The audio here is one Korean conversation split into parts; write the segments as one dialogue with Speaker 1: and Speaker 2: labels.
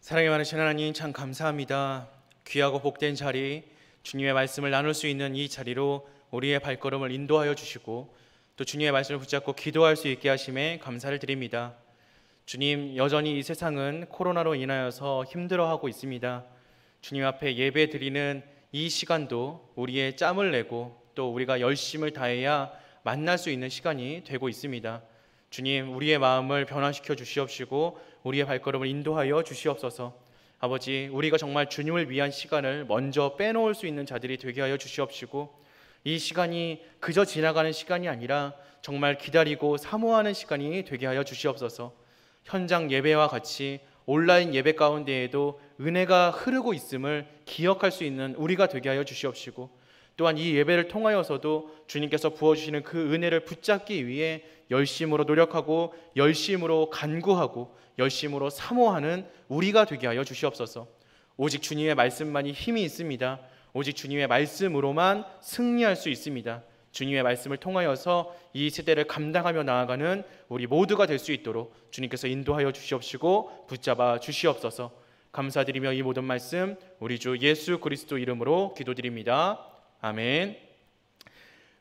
Speaker 1: 사랑이 많으신 하나님, 참 감사합니다. 귀하고 복된 자리, 주님의 말씀을 나눌 수 있는 이 자리로 우리의 발걸음을 인도하여 주시고 또 주님의 말씀을 붙잡고 기도할 수 있게 하심에 감사를 드립니다. 주님, 여전히 이 세상은 코로나로 인하여서 힘들어하고 있습니다. 주님 앞에 예배 드리는 이 시간도 우리의 짬을 내고 또 우리가 열심을 다해야 만날 수 있는 시간이 되고 있습니다. 주님, 우리의 마음을 변화시켜 주시옵시고 우리의 발걸음을 인도하여 주시옵소서. 아버지, 우리가 정말 주님을 위한 시간을 먼저 빼놓을 수 있는 자들이 되게 하여 주시옵시고 이 시간이 그저 지나가는 시간이 아니라 정말 기다리고 사모하는 시간이 되게 하여 주시옵소서. 현장 예배와 같이 온라인 예배 가운데에도 은혜가 흐르고 있음을 기억할 수 있는 우리가 되게 하여 주시옵시고 또한 이 예배를 통하여서도 주님께서 부어주시는 그 은혜를 붙잡기 위해 열심으로 노력하고 열심으로 간구하고 열심으로 사모하는 우리가 되게 하여 주시옵소서. 오직 주님의 말씀만이 힘이 있습니다. 오직 주님의 말씀으로만 승리할 수 있습니다. 주님의 말씀을 통하여서 이 세대를 감당하며 나아가는 우리 모두가 될 수 있도록 주님께서 인도하여 주시옵시고 붙잡아 주시옵소서. 감사드리며 이 모든 말씀 우리 주 예수 그리스도 이름으로 기도드립니다. 아멘.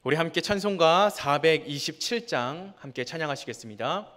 Speaker 1: 우리 함께 찬송가 427장 함께 찬양하시겠습니다.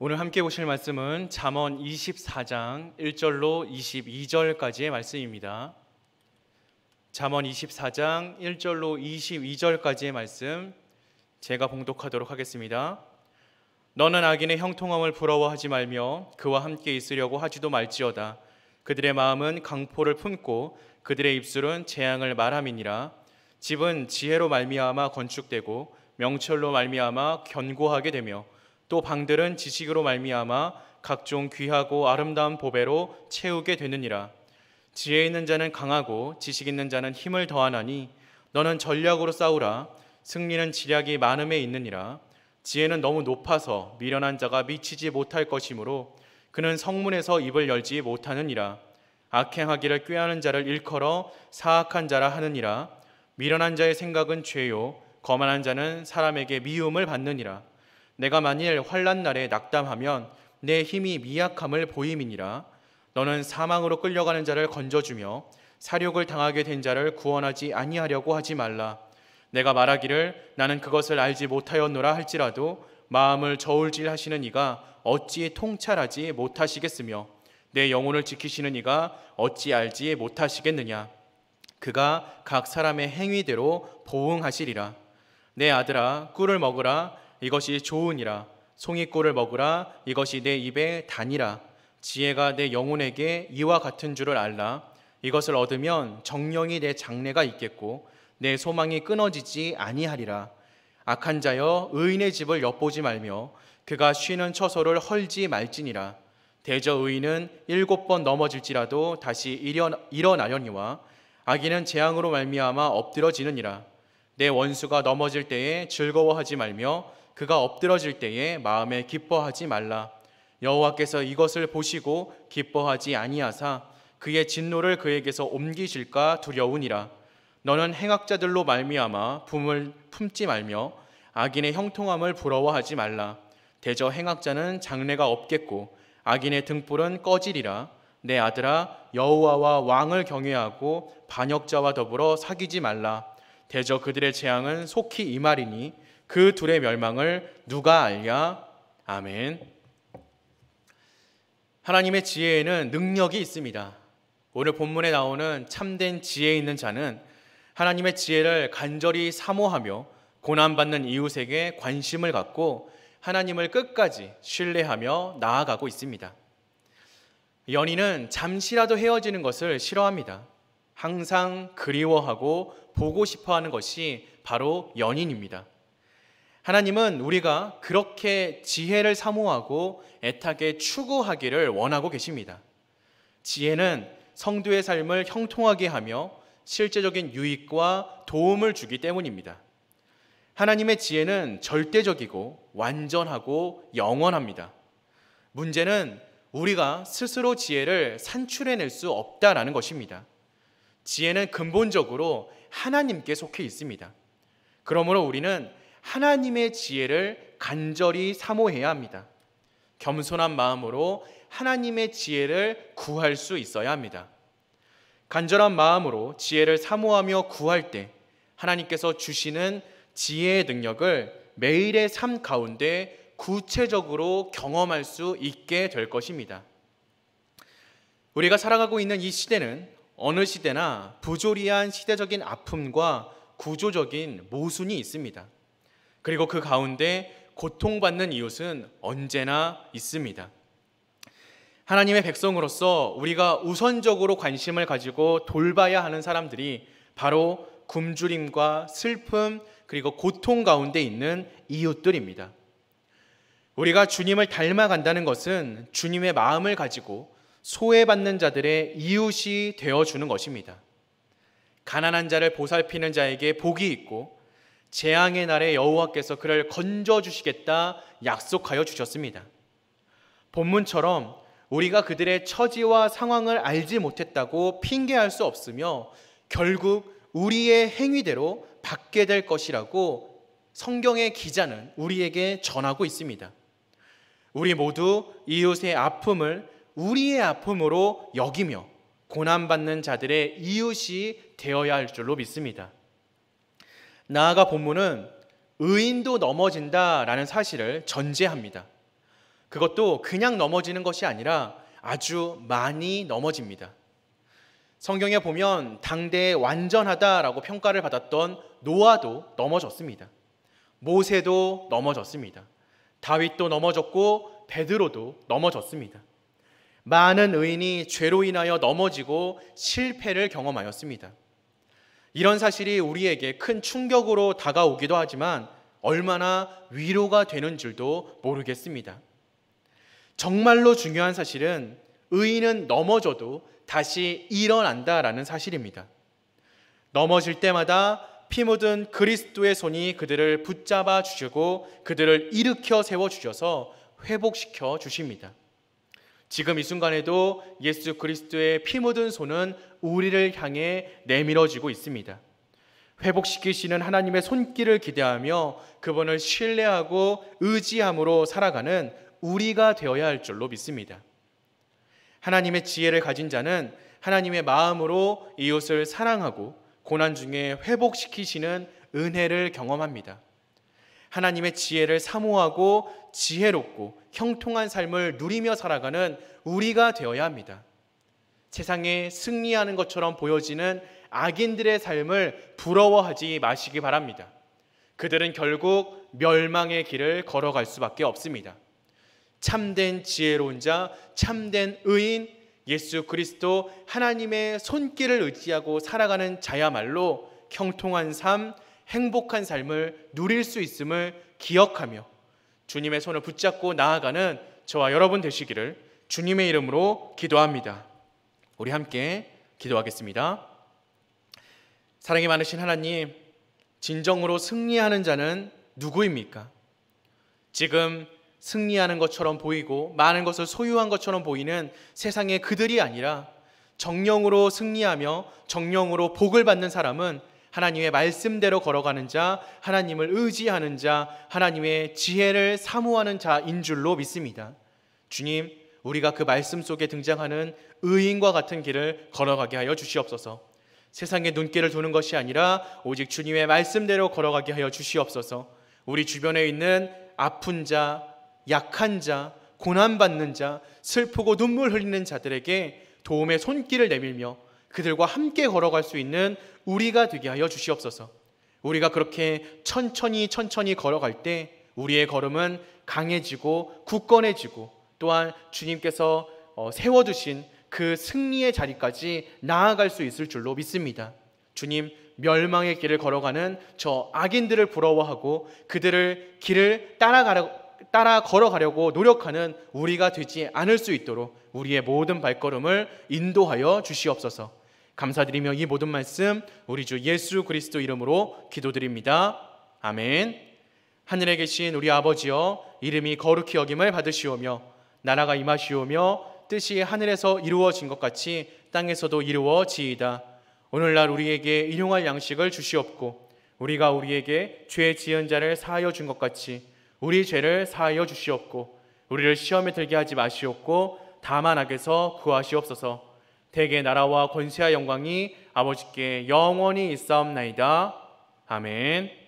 Speaker 1: 오늘 함께 보실 말씀은 잠언 24장 1절로 22절까지의 말씀입니다. 잠언 24장 1절로 22절까지의 말씀 제가 봉독하도록 하겠습니다. 너는 악인의 형통함을 부러워하지 말며 그와 함께 있으려고 하지도 말지어다. 그들의 마음은 강포를 품고 그들의 입술은 재앙을 말함이니라. 집은 지혜로 말미암아 건축되고 명철로 말미암아 견고하게 되며 또 방들은 지식으로 말미암아 각종 귀하고 아름다운 보배로 채우게 되느니라. 지혜 있는 자는 강하고 지식 있는 자는 힘을 더하나니 너는 전략으로 싸우라. 승리는 지략이 많음에 있느니라. 지혜는 너무 높아서 미련한 자가 미치지 못할 것이므로 그는 성문에서 입을 열지 못하느니라. 악행하기를 꾀하는 자를 일컬어 사악한 자라 하느니라. 미련한 자의 생각은 죄요 거만한 자는 사람에게 미움을 받느니라. 내가 만일 환난 날에 낙담하면 내 힘이 미약함을 보임이니라. 너는 사망으로 끌려가는 자를 건져주며 사륙을 당하게 된 자를 구원하지 아니하려고 하지 말라. 내가 말하기를 나는 그것을 알지 못하였노라 할지라도 마음을 저울질하시는 이가 어찌 통찰하지 못하시겠으며 내 영혼을 지키시는 이가 어찌 알지 못하시겠느냐. 그가 각 사람의 행위대로 보응하시리라. 내 아들아 꿀을 먹으라. 이것이 좋으니라. 송이꿀을 먹으라. 이것이 내 입에 다니라. 지혜가 내 영혼에게 이와 같은 줄을 알라. 이것을 얻으면 정령이 내 장래가 있겠고 내 소망이 끊어지지 아니하리라. 악한 자여 의인의 집을 엿보지 말며 그가 쉬는 처소를 헐지 말지니라. 대저 의인은 7번 넘어질지라도 다시 일어나려니와 악인은 재앙으로 말미암아 엎드러지느니라. 내 원수가 넘어질 때에 즐거워하지 말며 그가 엎드러질 때에 마음에 기뻐하지 말라. 여호와께서 이것을 보시고 기뻐하지 아니하사 그의 진노를 그에게서 옮기실까 두려우니라. 너는 행악자들로 말미암아 붐을 품지 말며 악인의 형통함을 부러워하지 말라. 대저 행악자는 장래가 없겠고 악인의 등불은 꺼지리라. 내 아들아 여호와와 왕을 경외하고 반역자와 더불어 사귀지 말라. 대저 그들의 재앙은 속히 임하리니 그 둘의 멸망을 누가 알랴. 아멘. 하나님의 지혜에는 능력이 있습니다. 오늘 본문에 나오는 참된 지혜 있는 자는 하나님의 지혜를 간절히 사모하며 고난받는 이웃에게 관심을 갖고 하나님을 끝까지 신뢰하며 나아가고 있습니다. 연인은 잠시라도 헤어지는 것을 싫어합니다. 항상 그리워하고 보고 싶어하는 것이 바로 연인입니다. 하나님은 우리가 그렇게 지혜를 사모하고 애타게 추구하기를 원하고 계십니다. 지혜는 성도의 삶을 형통하게 하며 실제적인 유익과 도움을 주기 때문입니다. 하나님의 지혜는 절대적이고 완전하고 영원합니다. 문제는 우리가 스스로 지혜를 산출해낼 수 없다라는 것입니다. 지혜는 근본적으로 하나님께 속해 있습니다. 그러므로 우리는 하나님의 지혜를 간절히 사모해야 합니다. 겸손한 마음으로 하나님의 지혜를 구할 수 있어야 합니다. 간절한 마음으로 지혜를 사모하며 구할 때 하나님께서 주시는 지혜의 능력을 매일의 삶 가운데 구체적으로 경험할 수 있게 될 것입니다. 우리가 살아가고 있는 이 시대는 어느 시대나 부조리한 시대적인 아픔과 구조적인 모순이 있습니다. 그리고 그 가운데 고통받는 이웃은 언제나 있습니다. 하나님의 백성으로서 우리가 우선적으로 관심을 가지고 돌봐야 하는 사람들이 바로 굶주림과 슬픔 그리고 고통 가운데 있는 이웃들입니다. 우리가 주님을 닮아간다는 것은 주님의 마음을 가지고 소외받는 자들의 이웃이 되어주는 것입니다. 가난한 자를 보살피는 자에게 복이 있고 재앙의 날에 여호와께서 그를 건져주시겠다 약속하여 주셨습니다. 본문처럼 우리가 그들의 처지와 상황을 알지 못했다고 핑계할 수 없으며 결국 우리의 행위대로 받게 될 것이라고 성경의 기자는 우리에게 전하고 있습니다. 우리 모두 이웃의 아픔을 우리의 아픔으로 여기며 고난받는 자들의 이웃이 되어야 할 줄로 믿습니다. 나아가 본문은 의인도 넘어진다라는 사실을 전제합니다. 그것도 그냥 넘어지는 것이 아니라 아주 많이 넘어집니다. 성경에 보면 당대에 완전하다라고 평가를 받았던 노아도 넘어졌습니다. 모세도 넘어졌습니다. 다윗도 넘어졌고 베드로도 넘어졌습니다. 많은 의인이 죄로 인하여 넘어지고 실패를 경험하였습니다. 이런 사실이 우리에게 큰 충격으로 다가오기도 하지만 얼마나 위로가 되는 줄도 모르겠습니다. 정말로 중요한 사실은 의인은 넘어져도 다시 일어난다라는 사실입니다. 넘어질 때마다 피 묻은 그리스도의 손이 그들을 붙잡아 주시고 그들을 일으켜 세워 주셔서 회복시켜 주십니다. 지금 이 순간에도 예수 그리스도의 피 묻은 손은 우리를 향해 내밀어지고 있습니다. 회복시키시는 하나님의 손길을 기대하며 그분을 신뢰하고 의지함으로 살아가는 우리가 되어야 할 줄로 믿습니다. 하나님의 지혜를 가진 자는 하나님의 마음으로 이웃을 사랑하고 고난 중에 회복시키시는 은혜를 경험합니다. 하나님의 지혜를 사모하고 지혜롭고 형통한 삶을 누리며 살아가는 우리가 되어야 합니다. 세상에 승리하는 것처럼 보여지는 악인들의 삶을 부러워하지 마시기 바랍니다. 그들은 결국 멸망의 길을 걸어갈 수밖에 없습니다. 참된 지혜로운 자, 참된 의인, 예수 그리스도 하나님의 손길을 의지하고 살아가는 자야말로 형통한 삶, 행복한 삶을 누릴 수 있음을 기억하며 주님의 손을 붙잡고 나아가는 저와 여러분 되시기를 주님의 이름으로 기도합니다. 우리 함께 기도하겠습니다. 사랑이 많으신 하나님, 진정으로 승리하는 자는 누구입니까? 지금 승리하는 것처럼 보이고 많은 것을 소유한 것처럼 보이는 세상의 그들이 아니라 정령으로 승리하며 정령으로 복을 받는 사람은 하나님의 말씀대로 걸어가는 자, 하나님을 의지하는 자, 하나님의 지혜를 사모하는 자인 줄로 믿습니다. 주님, 우리가 그 말씀 속에 등장하는 의인과 같은 길을 걸어가게 하여 주시옵소서. 세상의 눈길을 두는 것이 아니라 오직 주님의 말씀대로 걸어가게 하여 주시옵소서. 우리 주변에 있는 아픈 자, 약한 자, 고난받는 자, 슬프고 눈물 흘리는 자들에게 도움의 손길을 내밀며 그들과 함께 걸어갈 수 있는 우리가 되게 하여 주시옵소서. 우리가 그렇게 천천히 걸어갈 때 우리의 걸음은 강해지고 굳건해지고 또한 주님께서 세워두신 그 승리의 자리까지 나아갈 수 있을 줄로 믿습니다. 주님, 멸망의 길을 걸어가는 저 악인들을 부러워하고 그들을 길을 따라 걸어가려고 노력하는 우리가 되지 않을 수 있도록 우리의 모든 발걸음을 인도하여 주시옵소서. 감사드리며 이 모든 말씀 우리 주 예수 그리스도 이름으로 기도드립니다. 아멘. 하늘에 계신 우리 아버지여, 이름이 거룩히 여김을 받으시오며 나라가 임하시오며 뜻이 하늘에서 이루어진 것 같이 땅에서도 이루어지이다. 오늘날 우리에게 일용할 양식을 주시옵고 우리가 우리에게 죄 지은 자를 사하여 준 것 같이 우리 죄를 사하여 주시옵고 우리를 시험에 들게 하지 마시옵고 다만 악에서 구하시옵소서. 대개 나라와 권세와 영광이 아버지께 영원히 있사옵나이다. 아멘.